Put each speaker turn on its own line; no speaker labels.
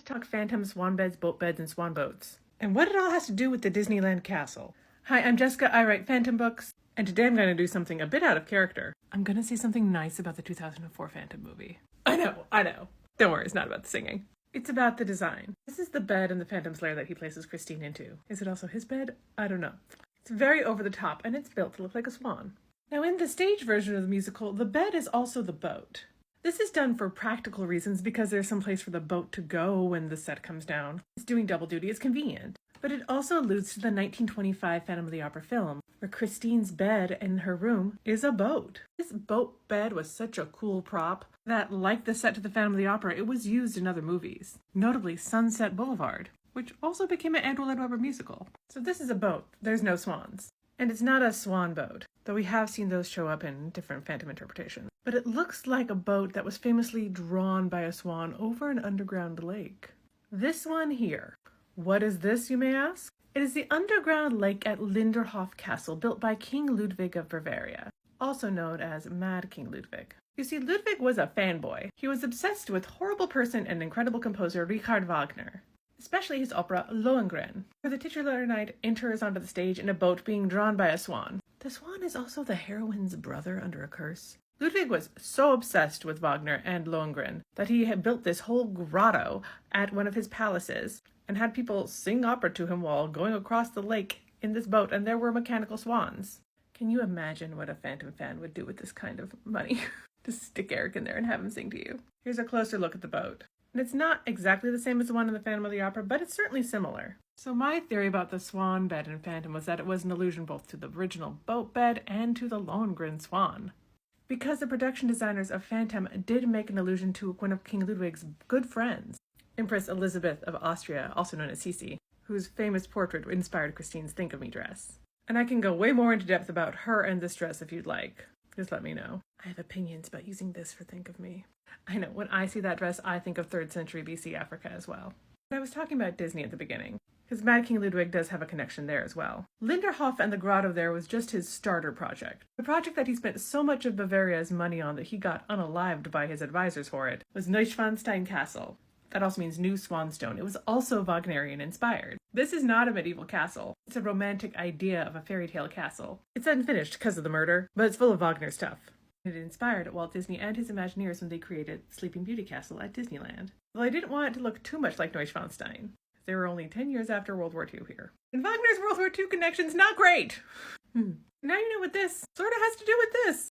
to talk phantoms, swan beds, boat beds, and swan boats. And what it all has to do with the Disneyland castle. Hi, I'm Jessica. I write phantom books. And today I'm going to do something a bit out of character. I'm going to say something nice about the 2004 Phantom movie. I know. Don't worry, it's not about the singing. It's about the design. This is the bed in the Phantom's lair that he places Christine into. Is it also his bed? I don't know. It's very over the top, and it's built to look like a swan. Now, in the stage version of the musical, the bed is also the boat. This is done for practical reasons because there's some place for the boat to go when the set comes down. It's doing double duty, it's convenient. But it also alludes to the 1925 Phantom of the Opera film, where Christine's bed in her room is a boat. This boat bed was such a cool prop that, like the set to the Phantom of the Opera, it was used in other movies, notably Sunset Boulevard, which also became an Andrew Lloyd Webber musical. So this is a boat. There's no swans. And it's not a swan boat, though we have seen those show up in different Phantom interpretations. But it looks like a boat that was famously drawn by a swan over an underground lake. This one here. What is this, you may ask? It is the underground lake at Linderhof Castle, built by King Ludwig of Bavaria, also known as Mad King Ludwig. You see, Ludwig was a fanboy. He was obsessed with horrible person and incredible composer Richard Wagner, especially his opera Lohengrin, where the titular knight enters onto the stage in a boat being drawn by a swan. The swan is also the heroine's brother under a curse. Ludwig was so obsessed with Wagner and Lohengrin that he had built this whole grotto at one of his palaces and had people sing opera to him while going across the lake in this boat, and there were mechanical swans. Can you imagine what a Phantom fan would do with this kind of money? Just stick Eric in there and have him sing to you. Here's a closer look at the boat. And it's not exactly the same as the one in the Phantom of the Opera, but it's certainly similar. So my theory about the swan bed in Phantom was that it was an allusion both to the original boat bed and to the Lohengrin swan. Because the production designers of Phantom did make an allusion to one of King Ludwig's good friends, Empress Elizabeth of Austria, also known as Sisi, whose famous portrait inspired Christine's Think of Me dress. And I can go way more into depth about her and this dress if you'd like. Just let me know. I have opinions about using this for Think of Me. I know, when I see that dress, I think of 3rd century BC Africa as well. But I was talking about Disney at the beginning, because Mad King Ludwig does have a connection there as well. Linderhof and the grotto there was just his starter project. The project that he spent so much of Bavaria's money on that he got unalived by his advisors for it was Neuschwanstein Castle. That also means New Swanstone. It was also Wagnerian inspired. This is not a medieval castle. It's a romantic idea of a fairy tale castle. It's unfinished because of the murder, but it's full of Wagner stuff. It inspired Walt Disney and his Imagineers when they created Sleeping Beauty Castle at Disneyland. Well, I didn't want it to look too much like Neuschwanstein. They were only 10 years after World War II here. And Wagner's World War II connection's not great! Now you know what this sort of has to do with this.